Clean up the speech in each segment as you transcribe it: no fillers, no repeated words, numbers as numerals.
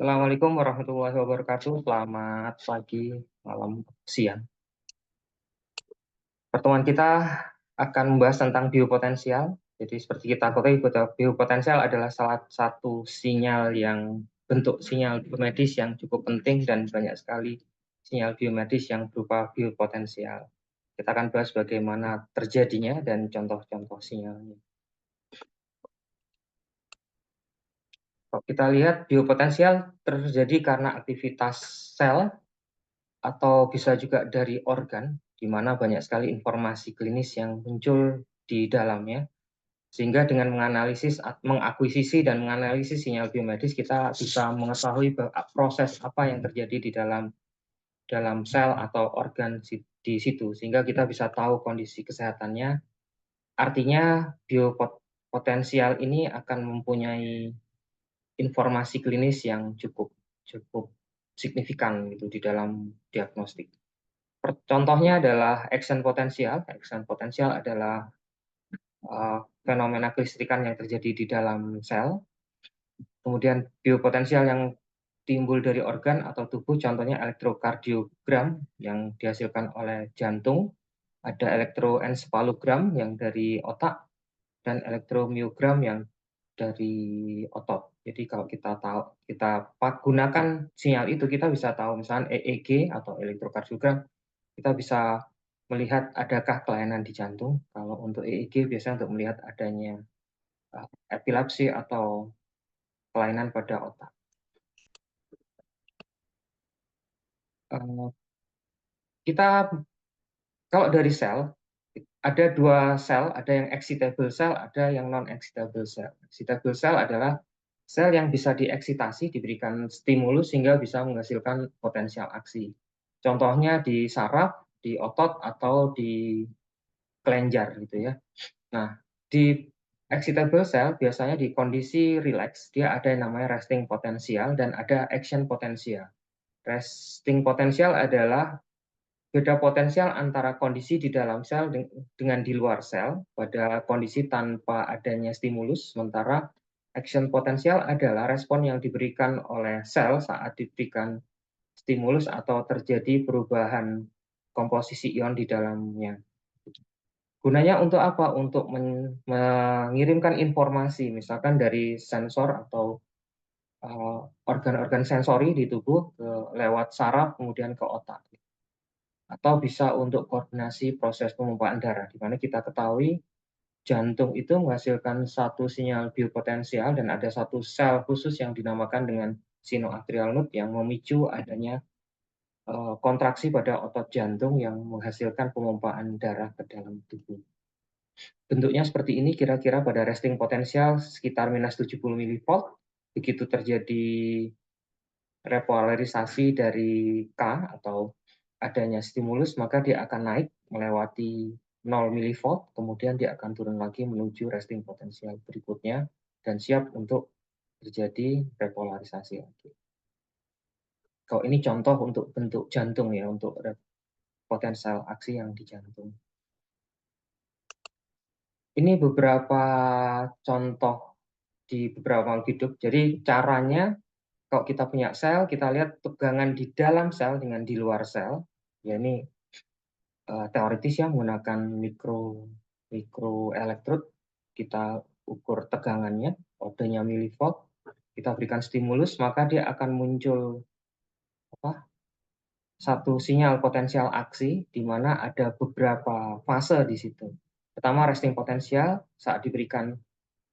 Assalamualaikum warahmatullahi wabarakatuh. Selamat pagi, malam, siang. Pertemuan kita akan membahas tentang biopotensial. Jadi seperti kita ketahui, biopotensial adalah salah satu sinyal yang bentuk sinyal biomedis yang cukup penting dan banyak sekali sinyal biomedis yang berupa biopotensial. Kita akan bahas bagaimana terjadinya dan contoh-contoh sinyalnya. Kalau kita lihat biopotensial terjadi karena aktivitas sel atau bisa juga dari organ, di mana banyak sekali informasi klinis yang muncul di dalamnya, sehingga dengan mengakuisisi dan menganalisis sinyal biomedis, kita bisa mengetahui proses apa yang terjadi di dalam sel atau organ di situ, sehingga kita bisa tahu kondisi kesehatannya. Artinya biopotensial ini akan mempunyai informasi klinis yang cukup signifikan gitu di dalam diagnostik. Contohnya adalah action potensial. Action potensial adalah fenomena kelistrikan yang terjadi di dalam sel. Kemudian biopotensial yang timbul dari organ atau tubuh, contohnya elektrokardiogram yang dihasilkan oleh jantung, ada elektroencephalogram yang dari otak, dan elektromyogram yang dari otot. Jadi kalau kita gunakan sinyal itu, kita bisa tahu misalnya EEG atau elektrokardiogram, kita bisa melihat adakah kelainan di jantung. Kalau untuk EEG biasanya untuk melihat adanya epilepsi atau kelainan pada otak. Kita kalau dari sel, ada dua sel, ada yang excitable cell, ada yang non-excitable cell. Excitable cell adalah sel yang bisa dieksitasi, diberikan stimulus sehingga bisa menghasilkan potensial aksi. Contohnya di saraf, di otot, atau di kelenjar gitu ya. Nah, di excitable cell biasanya di kondisi relax, dia ada yang namanya resting potensial dan ada action potensial. Resting potensial adalah beda potensial antara kondisi di dalam sel dengan di luar sel pada kondisi tanpa adanya stimulus, sementara action potensial adalah respon yang diberikan oleh sel saat diberikan stimulus atau terjadi perubahan komposisi ion di dalamnya. Gunanya untuk apa? Untuk mengirimkan informasi, misalkan dari sensor atau organ-organ sensori di tubuh lewat saraf kemudian ke otak. Atau bisa untuk koordinasi proses pemumpaan darah, di mana kita ketahui jantung itu menghasilkan satu sinyal biopotensial dan ada satu sel khusus yang dinamakan dengan sinoatrial node yang memicu adanya kontraksi pada otot jantung yang menghasilkan pemumpaan darah ke dalam tubuh. Bentuknya seperti ini kira-kira pada resting potensial sekitar minus 70 mV. Begitu terjadi repolarisasi dari K atau adanya stimulus, maka dia akan naik melewati 0 mV, kemudian dia akan turun lagi menuju resting potensial berikutnya dan siap untuk terjadi repolarisasi lagi. Kalau ini contoh untuk bentuk jantung ya, untuk potensial aksi yang di jantung. Ini beberapa contoh di beberapa makhluk hidup. Jadi caranya kalau kita punya sel, kita lihat tegangan di dalam sel dengan di luar sel. Ya ini teoritis ya, menggunakan mikroelektrod, kita ukur tegangannya, kodenya milivolt, kita berikan stimulus, maka dia akan muncul satu sinyal potensial aksi, di mana ada beberapa fase di situ. Pertama, resting potensial, saat diberikan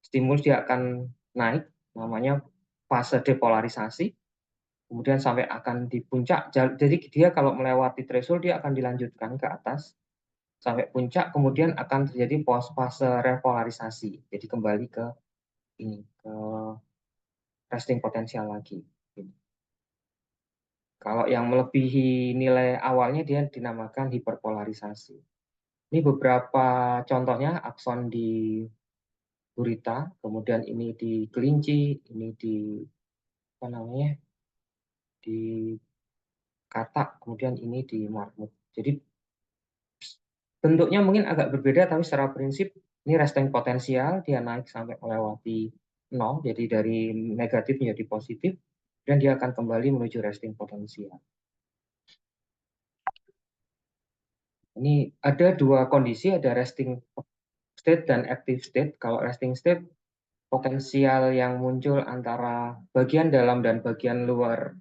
stimulus dia akan naik, namanya fase depolarisasi, kemudian sampai akan di puncak. Jadi dia kalau melewati threshold, dia akan dilanjutkan ke atas, sampai puncak, kemudian akan terjadi fase repolarisasi. Jadi kembali ke resting potensial lagi. Kalau yang melebihi nilai awalnya dia dinamakan hiperpolarisasi. Ini beberapa contohnya akson di gurita, kemudian ini di kelinci, ini di di katak, kemudian ini di marmut. Jadi bentuknya mungkin agak berbeda, tapi secara prinsip ini resting potensial, dia naik sampai melewati 0, jadi dari negatif menjadi positif, dan dia akan kembali menuju resting potensial. Ini ada dua kondisi, ada resting state dan active state. Kalau resting state, potensial yang muncul antara bagian dalam dan bagian luar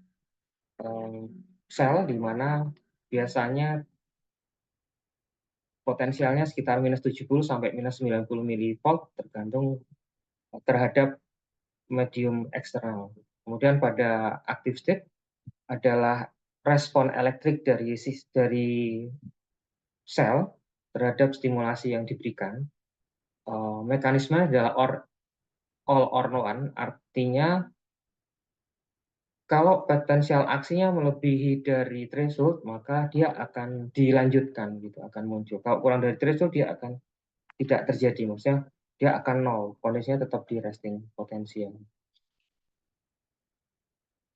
sel, di mana biasanya potensialnya sekitar minus 70 sampai minus 90 milivolt, tergantung terhadap medium eksternal. Kemudian pada active state adalah respon elektrik dari sel terhadap stimulasi yang diberikan. Mekanisme adalah all or no one, artinya kalau potensial aksinya melebihi dari threshold, maka dia akan dilanjutkan, gitu, akan muncul. Kalau kurang dari threshold, dia akan tidak terjadi, maksudnya dia akan nol, kondisinya tetap di resting potensial.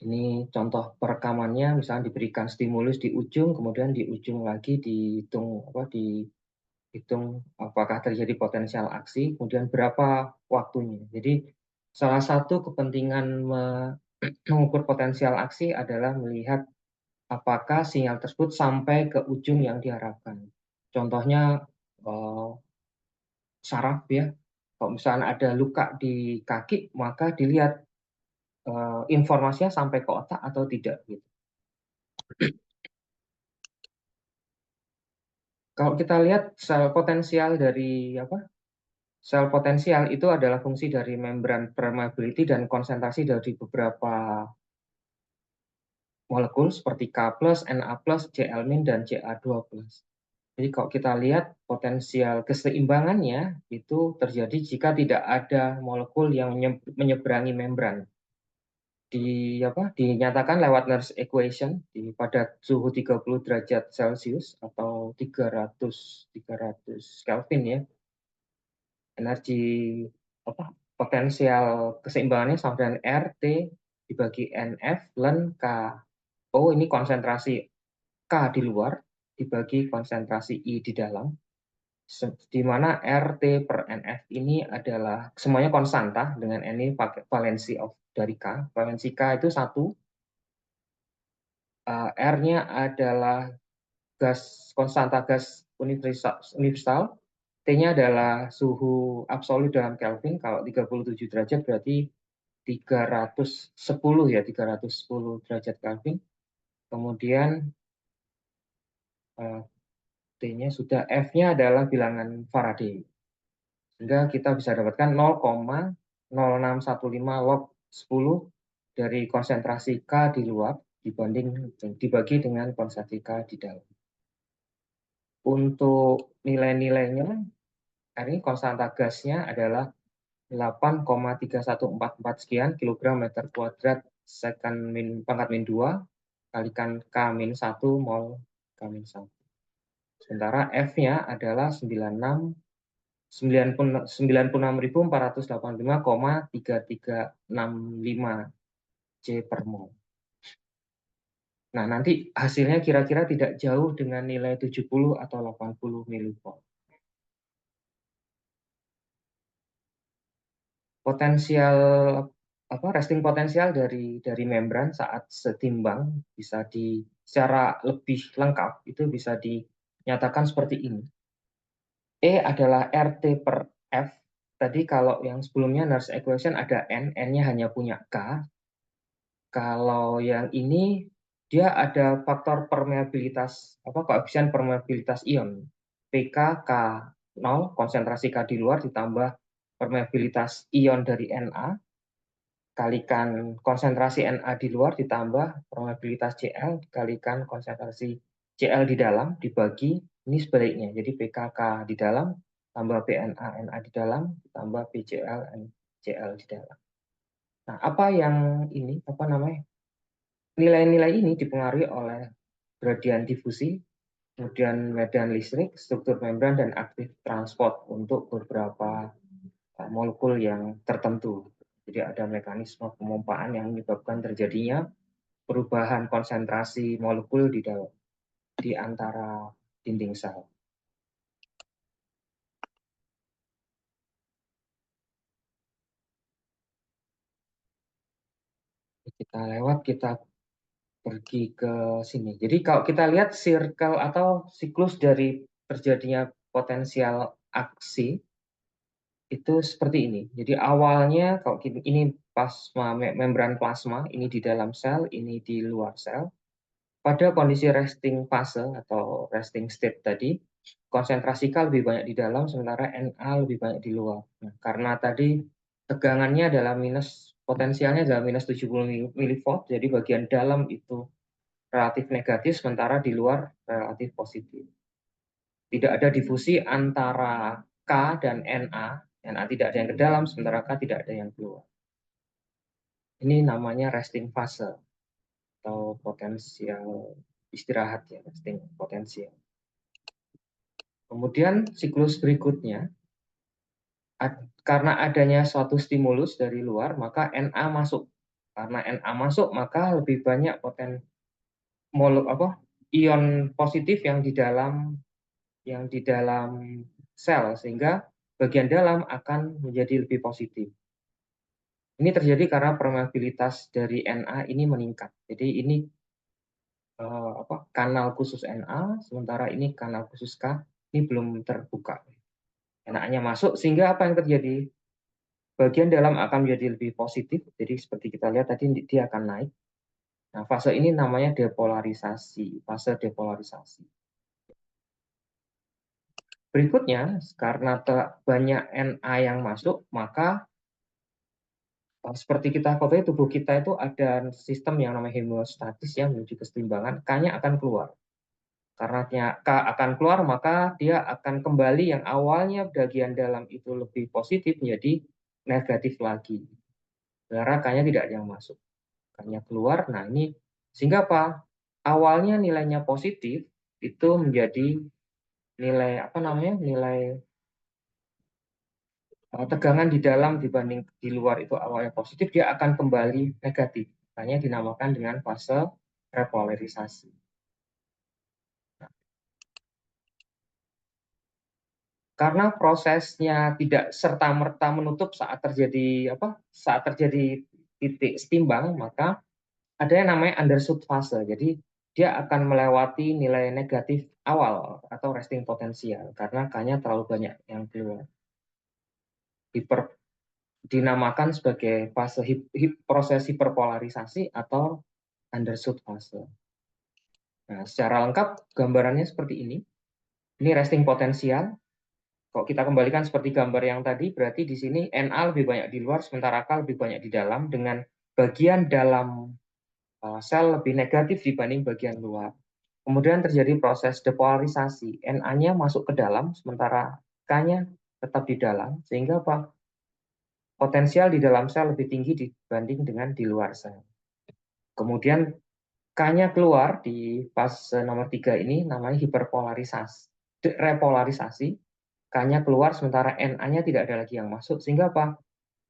Ini contoh perekamannya, misalnya diberikan stimulus di ujung, kemudian di ujung lagi dihitung apakah terjadi potensial aksi, kemudian berapa waktunya. Jadi salah satu kepentingan mengukur potensial aksi adalah melihat apakah sinyal tersebut sampai ke ujung yang diharapkan. Contohnya saraf ya, kalau misalnya ada luka di kaki, maka dilihat informasinya sampai ke otak atau tidak gitu. Kalau kita lihat sel potensial itu adalah fungsi dari membran permeability dan konsentrasi dari beberapa molekul seperti K+, Na+, Cl- dan Ca2+. Jadi kalau kita lihat potensial keseimbangannya itu terjadi jika tidak ada molekul yang menyeberangi membran. Dinyatakan lewat Nernst equation pada suhu 30 derajat Celcius atau 300 Kelvin ya. Energi potensial keseimbangannya sama dengan RT dibagi NF ln K. Oh, ini konsentrasi K di luar dibagi konsentrasi I di dalam, di mana RT per NF ini adalah semuanya konstanta dengan N ini pakai valensi dari K. Valensi K itu 1, R-nya adalah konstanta gas universal, T-nya adalah suhu absolut dalam Kelvin. Kalau 37 derajat berarti 310 ya, 310 derajat Kelvin. Kemudian T-nya sudah, F-nya adalah bilangan Faraday. Sehingga kita bisa dapatkan 0,0615 log 10 dari konsentrasi K di luar dibagi dengan konsentrasi K di dalam. Untuk nilai-nilainya, ini konstanta gasnya adalah 8,3144 sekian kilogram meter kuadrat second pangkat min 2 kalikan K min 1 mol K min 1. Sementara F-nya adalah 96.485,3365 C per mol. Nah, nanti hasilnya kira-kira tidak jauh dengan nilai 70 atau 80 milivolt. Potensial resting potensial dari membran saat setimbang bisa secara lebih lengkap itu bisa dinyatakan seperti ini. E adalah RT per F. Tadi kalau yang sebelumnya Nernst equation ada N, N-nya hanya punya K. Kalau yang ini dia ada faktor permeabilitas, koefisien permeabilitas ion. PK K0, konsentrasi K di luar ditambah permeabilitas ion dari Na, kalikan konsentrasi Na di luar ditambah permeabilitas Cl dikalikan konsentrasi Cl di dalam dibagi, ini sebaliknya. Jadi PKK di dalam tambah PNA Na di dalam tambah PCl Cl di dalam. Nah, nilai-nilai ini dipengaruhi oleh gradien difusi, kemudian medan listrik, struktur membran, dan aktif transport untuk beberapa molekul yang tertentu. Jadi ada mekanisme pemompaan yang menyebabkan terjadinya perubahan konsentrasi molekul di antara dinding sel. Kita lewat, kita pergi ke sini. Jadi kalau kita lihat circle atau siklus dari terjadinya potensial aksi itu seperti ini. Jadi awalnya kalau ini plasma, membran plasma, ini di dalam sel, ini di luar sel. Pada kondisi resting fase atau resting state tadi, konsentrasi K lebih banyak di dalam, sementara Na lebih banyak di luar. Nah, karena tadi tegangannya adalah potensialnya adalah minus 70 milivolt, jadi bagian dalam itu relatif negatif, sementara di luar relatif positif. Tidak ada difusi antara K dan Na. Na tidak ada yang ke dalam, sementara K tidak ada yang keluar. Ini namanya resting fase atau potensial istirahat ya, resting potensial. Kemudian siklus berikutnya, karena adanya suatu stimulus dari luar, maka Na masuk. Karena Na masuk, maka lebih banyak ion positif yang di dalam sel, sehingga bagian dalam akan menjadi lebih positif. Ini terjadi karena permeabilitas dari Na ini meningkat. Jadi ini kanal khusus Na, sementara ini kanal khusus K, ini belum terbuka. Na-nya masuk, sehingga apa yang terjadi? Bagian dalam akan menjadi lebih positif, jadi seperti kita lihat tadi dia akan naik. Nah, fase ini namanya depolarisasi, fase depolarisasi. Berikutnya, karena banyak Na yang masuk, maka seperti kita ketahui tubuh kita itu ada sistem yang namanya homeostatis yang menuju keseimbangan, K-nya akan keluar. Karena K akan keluar, maka dia akan kembali yang awalnya bagian dalam itu lebih positif menjadi negatif lagi. Karena K-nya tidak ada yang masuk. K-nya keluar, nah ini sehingga apa? Awalnya nilainya positif itu menjadi nilai nilai tegangan di dalam dibanding di luar itu awalnya positif, dia akan kembali negatif. Makanya dinamakan dengan fase repolarisasi. Karena prosesnya tidak serta-merta menutup saat terjadi titik setimbang, maka ada yang namanya undershoot fase. Jadi dia akan melewati nilai negatif awal atau resting potensial karena K-nya terlalu banyak yang keluar. Dinamakan sebagai fase proses hiperpolarisasi atau undershoot fase. Nah, secara lengkap gambarannya seperti ini. Ini resting potensial. Kalau kita kembalikan seperti gambar yang tadi, berarti di sini Na lebih banyak di luar, sementara K lebih banyak di dalam, dengan bagian dalam sel lebih negatif dibanding bagian luar. Kemudian terjadi proses depolarisasi, Na-nya masuk ke dalam, sementara K-nya tetap di dalam, sehingga apa? Potensial di dalam sel lebih tinggi dibanding dengan di luar sel. Kemudian K-nya keluar di fase nomor 3 ini namanya hiperpolarisasi, repolarisasi. K-nya keluar sementara Na-nya tidak ada lagi yang masuk, sehingga apa?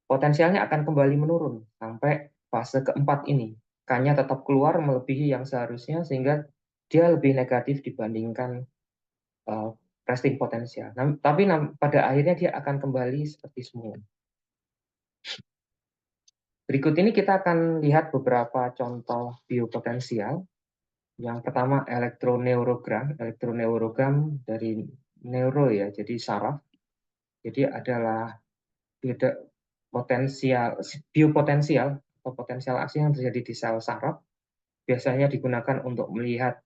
Potensialnya akan kembali menurun sampai fase keempat ini. K-nya tetap keluar melebihi yang seharusnya, sehingga dia lebih negatif dibandingkan resting potensial. Tapi pada akhirnya dia akan kembali seperti semula. Berikut ini kita akan lihat beberapa contoh biopotensial. Yang pertama elektroneurogram. Elektroneurogram dari neuro ya, jadi saraf. Jadi adalah potensial biopotensial atau potensial aksi yang terjadi di sel saraf. Biasanya digunakan untuk melihat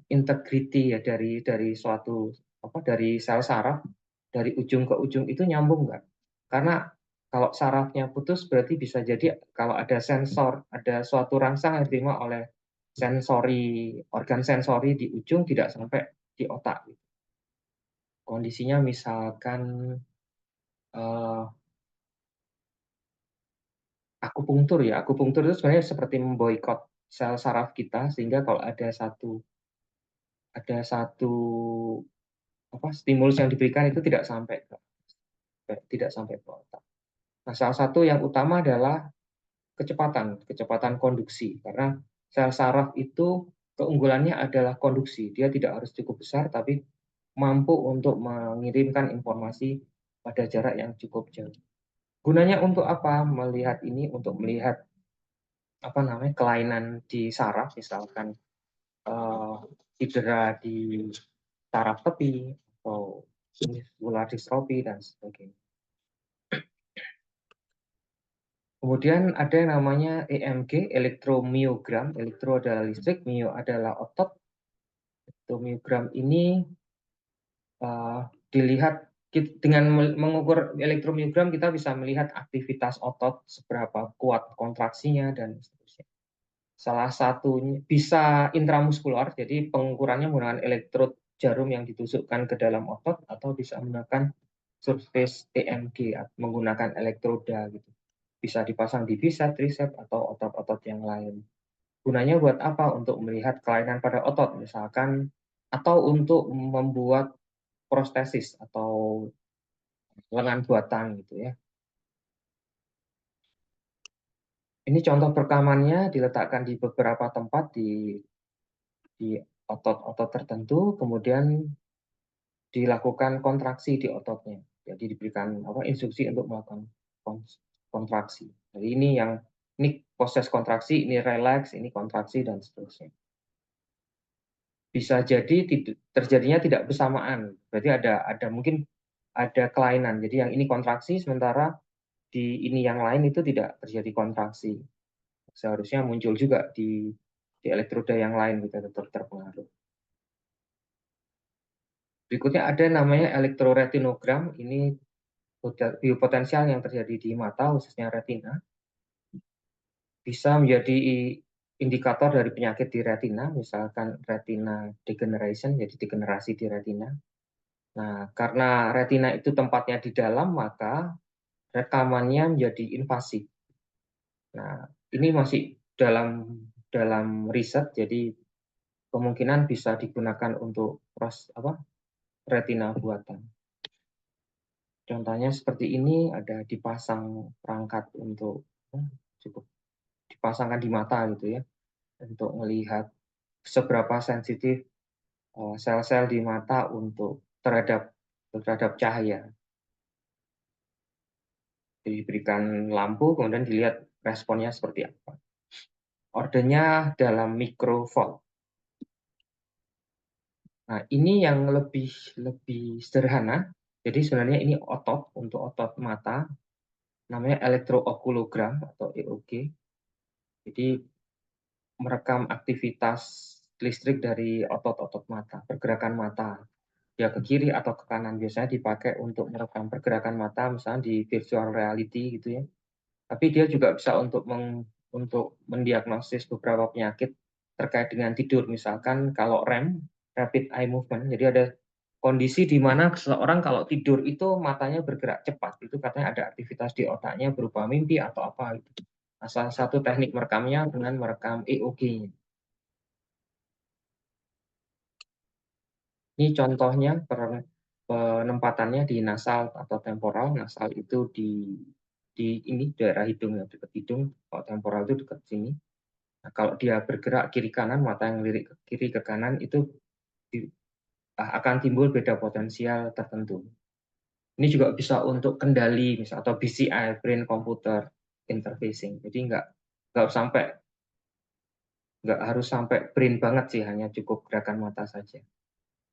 integriti ya dari suatu dari sel saraf, dari ujung ke ujung itu nyambung nggak? Karena kalau sarafnya putus berarti bisa jadi kalau ada sensor, ada suatu rangsang yang diterima oleh organ sensori di ujung tidak sampai di otak. Kondisinya misalkan akupunktur ya, akupunktur itu sebenarnya seperti memboikot sel saraf kita, sehingga kalau ada satu stimulus yang diberikan itu tidak sampai ke otak. Nah, salah satu yang utama adalah kecepatan konduksi, karena sel saraf itu keunggulannya adalah konduksi. Dia tidak harus cukup besar, tapi mampu untuk mengirimkan informasi pada jarak yang cukup jauh. Gunanya untuk apa? Melihat ini untuk melihat apa namanya, kelainan di saraf, misalkan cedera di saraf tepi atau muscular dystrophy dan sebagainya. Kemudian ada yang namanya EMG, elektromiogram. Elektro adalah listrik, mio adalah otot. Elektromiogram ini dilihat dengan mengukur elektromiogram kita bisa melihat aktivitas otot, seberapa kuat kontraksinya dan seterusnya. Salah satunya bisa intramuskular, jadi pengukurannya menggunakan elektrod jarum yang ditusukkan ke dalam otot, atau bisa menggunakan surface EMG menggunakan elektroda gitu. Bisa dipasang di bicep, tricep, atau otot-otot yang lain. Gunanya buat apa? Untuk melihat kelainan pada otot misalkan, atau untuk membuat prostesis atau lengan buatan gitu ya. Ini contoh perekamannya diletakkan di beberapa tempat di otot-otot tertentu, kemudian dilakukan kontraksi di ototnya. Jadi diberikan instruksi untuk melakukan kontraksi. Jadi ini proses kontraksi, ini relax, ini kontraksi dan seterusnya. Bisa jadi terjadinya tidak bersamaan. Berarti ada mungkin ada kelainan. Jadi yang ini kontraksi sementara di ini yang lain itu tidak terjadi kontraksi. Seharusnya muncul juga di elektroda yang lain kita tetap terpengaruh. Berikutnya ada namanya elektroretinogram. Ini biopotensial yang terjadi di mata, khususnya retina. Bisa menjadi indikator dari penyakit di retina, misalkan retina degeneration, jadi degenerasi di retina. Nah, karena retina itu tempatnya di dalam, maka rekamannya menjadi invasif. Nah, ini masih dalam dalam riset, jadi kemungkinan bisa digunakan untuk retina buatan. Contohnya seperti ini, ada dipasang perangkat untuk cukup dipasangkan di mata gitu ya, untuk melihat seberapa sensitif sel-sel di mata untuk terhadap cahaya. Jadi diberikan lampu, kemudian dilihat responnya seperti apa. Ordernya dalam mikrovolt. Nah, ini yang lebih sederhana. Jadi sebenarnya ini otot, untuk otot mata, namanya elektrookulogram atau EOG. Jadi merekam aktivitas listrik dari otot-otot mata, pergerakan mata. Ya ke kiri atau ke kanan, biasanya dipakai untuk merekam pergerakan mata, misalnya di virtual reality gitu ya. Tapi dia juga bisa untuk mendiagnosis beberapa penyakit terkait dengan tidur. Misalkan kalau REM, rapid eye movement, jadi ada kondisi di mana seseorang kalau tidur itu matanya bergerak cepat. Itu katanya ada aktivitas di otaknya berupa mimpi atau apa gitu. Nah, salah satu teknik merekamnya dengan merekam EOG-nya. Ini contohnya penempatannya di nasal atau temporal. Nasal itu di ini daerah hidung, ya dekat hidung. Kalau temporal itu dekat sini. Nah, kalau dia bergerak kiri kanan, mata yang lirik ke kiri ke kanan itu akan timbul beda potensial tertentu. Ini juga bisa untuk kendali misal atau BCI, brain computer interfacing. Jadi nggak harus sampai brain banget sih, hanya cukup gerakan mata saja.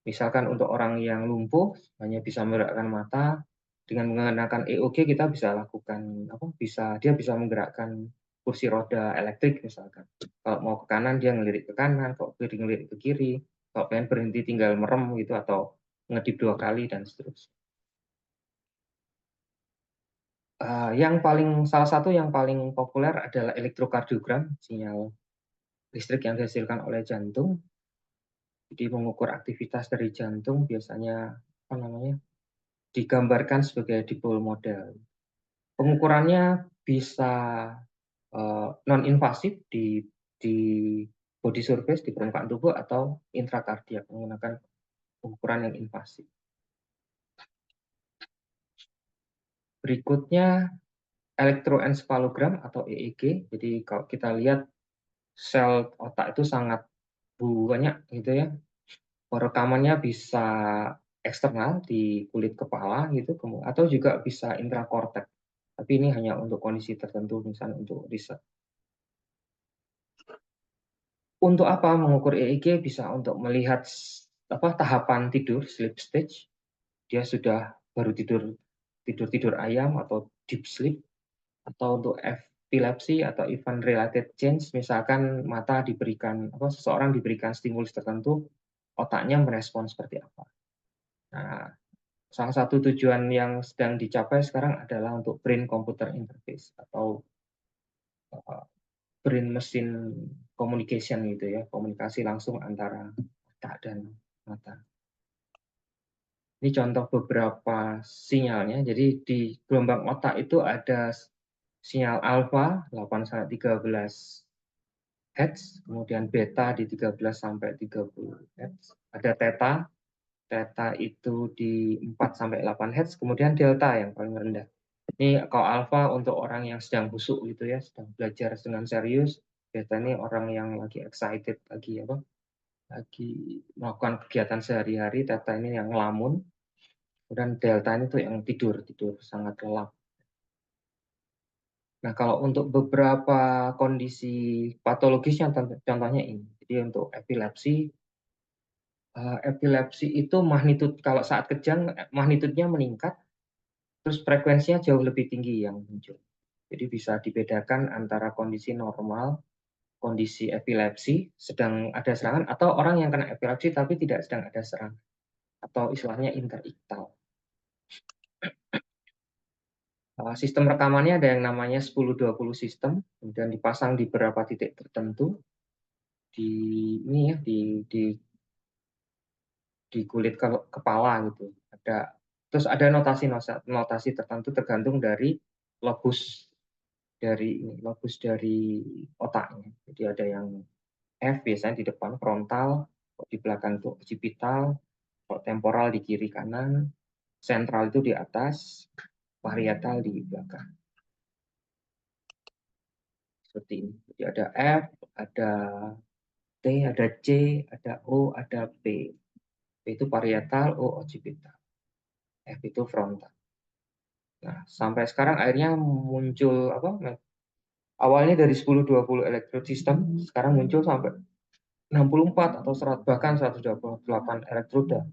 Misalkan untuk orang yang lumpuh hanya bisa menggerakkan mata, dengan menggunakan EOG kita bisa lakukan dia bisa menggerakkan kursi roda elektrik misalkan. Kalau mau ke kanan dia ngelirik ke kanan, kalau kiri ngelirik ke kiri, kalau pengen berhenti tinggal merem gitu atau ngedip 2 kali dan seterusnya. Salah satu yang paling populer adalah elektrokardiogram, sinyal listrik yang dihasilkan oleh jantung. Jadi mengukur aktivitas dari jantung, biasanya digambarkan sebagai dipole model. Pengukurannya bisa non-invasif di body surface, di permukaan tubuh, atau intrakardiak menggunakan pengukuran yang invasif. Berikutnya elektroencephalogram atau EEG. Jadi kalau kita lihat sel otak itu sangat banyak gitu ya. Rekamannya bisa eksternal di kulit kepala gitu, atau juga bisa intrakortek. Tapi ini hanya untuk kondisi tertentu, misalnya untuk riset. Untuk apa mengukur EEG? Bisa untuk melihat tahapan tidur, sleep stage. Dia sudah baru tidur ayam atau deep sleep, atau untuk epilepsi atau event related change, misalkan seseorang diberikan stimulus tertentu, otaknya merespon seperti apa. Nah, salah satu tujuan yang sedang dicapai sekarang adalah untuk brain computer interface atau brain machine communication gitu ya, komunikasi langsung antara otak dan mata. Ini contoh beberapa sinyalnya. Jadi di gelombang otak itu ada sinyal alfa 8-13 Hz, kemudian beta di 13 sampai 30 Hz. Ada theta, theta itu di 4 sampai 8 Hz, kemudian delta yang paling rendah. Ini kalau alfa untuk orang yang sedang busuk gitu ya, sedang belajar dengan serius. Beta ini orang yang lagi excited, lagi melakukan kegiatan sehari-hari. Theta ini yang ngelamun. Dan delta ini tuh yang tidur sangat lelap. Nah, kalau untuk beberapa kondisi patologisnya, contohnya ini. Jadi untuk epilepsi itu kalau saat kejang magnitudenya meningkat, terus frekuensinya jauh lebih tinggi yang muncul. Jadi bisa dibedakan antara kondisi normal, kondisi epilepsi, sedang ada serangan, atau orang yang kena epilepsi tapi tidak sedang ada serangan, atau istilahnya interiktal. Sistem rekamannya ada yang namanya 10-20 sistem, kemudian dipasang di beberapa titik tertentu di kulit kepala gitu. Terus ada notasi tertentu tergantung dari lobus dari otaknya. Jadi ada yang F biasanya di depan frontal, di belakang itu occipital, temporal di kiri kanan, sentral itu di atas, parietal di belakang. Seperti ini. Jadi ada F, ada T, ada C, ada O, ada P. P itu parietal, O occipital. F itu frontal. Nah, sampai sekarang akhirnya muncul awalnya dari 10-20 elektrode sistem, sekarang muncul sampai 64 atau 100, bahkan 128 elektroda,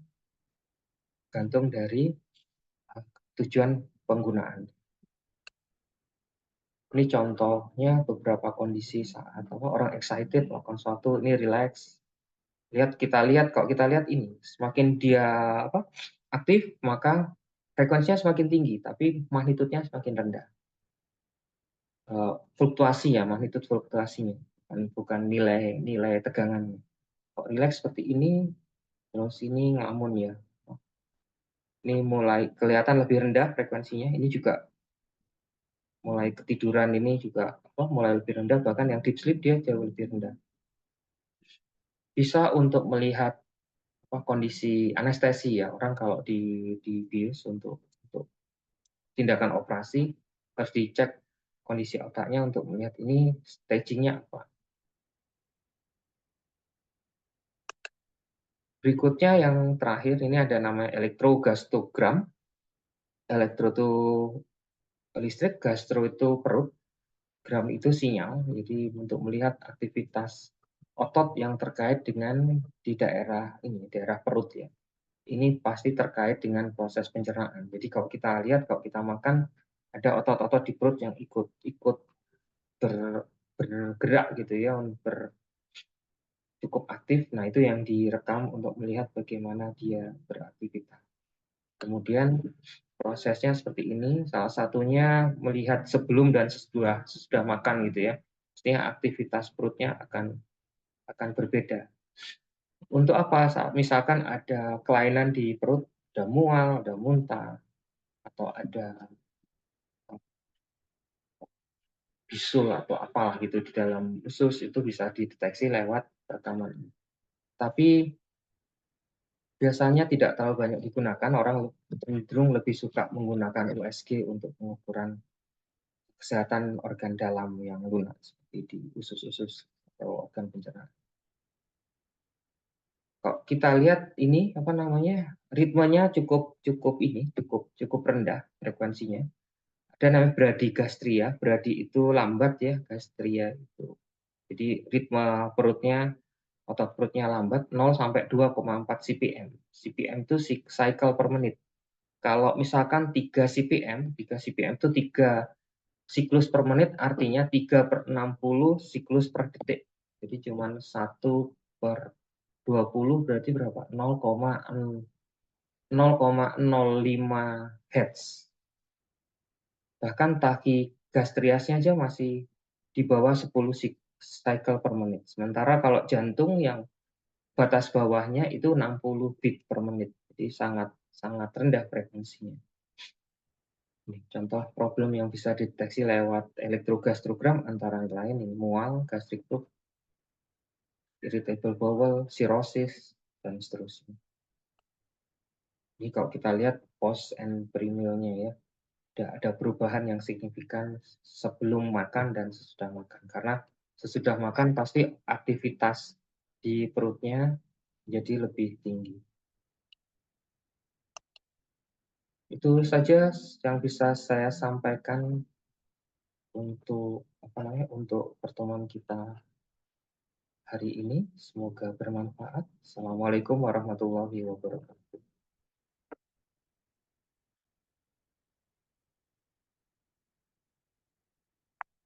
gantung dari tujuan penggunaan. Ini contohnya beberapa kondisi saat orang excited melakukan sesuatu, ini relax. Kalau kita lihat ini, semakin dia aktif, maka frekuensinya semakin tinggi, tapi magnitudenya semakin rendah. Fluktuasi ya, magnitud fluktuasinya, bukan nilai tegangannya. Kalau relax seperti ini, terus ini ngelamun ya. Ini mulai kelihatan lebih rendah frekuensinya. Ini juga mulai ketiduran, ini juga mulai lebih rendah, bahkan yang deep sleep dia jauh lebih rendah. Bisa untuk melihat kondisi anestesi ya, orang kalau dibius untuk tindakan operasi harus dicek kondisi otaknya untuk melihat ini stagingnya apa. Berikutnya yang terakhir ini ada namanya elektrogastogram. Elektro itu listrik, gastro itu perut, gram itu sinyal. Jadi untuk melihat aktivitas otot yang terkait dengan di daerah perut ya. Ini pasti terkait dengan proses pencernaan. Jadi kalau kita lihat, kalau kita makan, ada otot-otot di perut yang ikut bergerak gitu ya, cukup aktif. Nah, itu yang direkam untuk melihat bagaimana dia beraktivitas. Kemudian prosesnya seperti ini, salah satunya melihat sebelum dan sesudah makan gitu ya. Pastinya aktivitas perutnya akan berbeda. Untuk apa? Saat misalkan ada kelainan di perut, ada mual, ada muntah, atau ada bisul atau apalah gitu di dalam usus, itu bisa dideteksi lewat rekaman. Tapi biasanya tidak terlalu banyak digunakan, orang cenderung lebih suka menggunakan USG untuk pengukuran kesehatan organ dalam yang lunak seperti di usus-usus atau organ pencernaan. Kalau kita lihat ini ritmenya cukup rendah frekuensinya. Ada namanya bradigastria, bradi itu lambat ya, gastria itu. Jadi ritme perutnya otot perutnya lambat 0 sampai 2,4 CPM. CPM itu cycle per menit. Kalau misalkan 3 CPM, 3 CPM itu 3 siklus per menit, artinya 3/60 siklus per detik. Jadi cuma 1/20 berarti berapa? 0,05 Hz. Bahkan tachygastriasnya aja masih di bawah 10 cycle per menit. Sementara kalau jantung yang batas bawahnya itu 60 beat per menit. Jadi sangat sangat rendah frekuensinya. Ini contoh problem yang bisa dideteksi lewat elektrogastrogram antara lain ini mual, gastric tube, irritable bowel, cirrhosis, dan seterusnya. Ini kalau kita lihat post and pre-mealnya ya, ada perubahan yang signifikan sebelum makan dan sesudah makan. Karena sesudah makan pasti aktivitas di perutnya jadi lebih tinggi. Itu saja yang bisa saya sampaikan untuk pertemuan kita hari ini. Semoga bermanfaat. Assalamualaikum warahmatullahi wabarakatuh.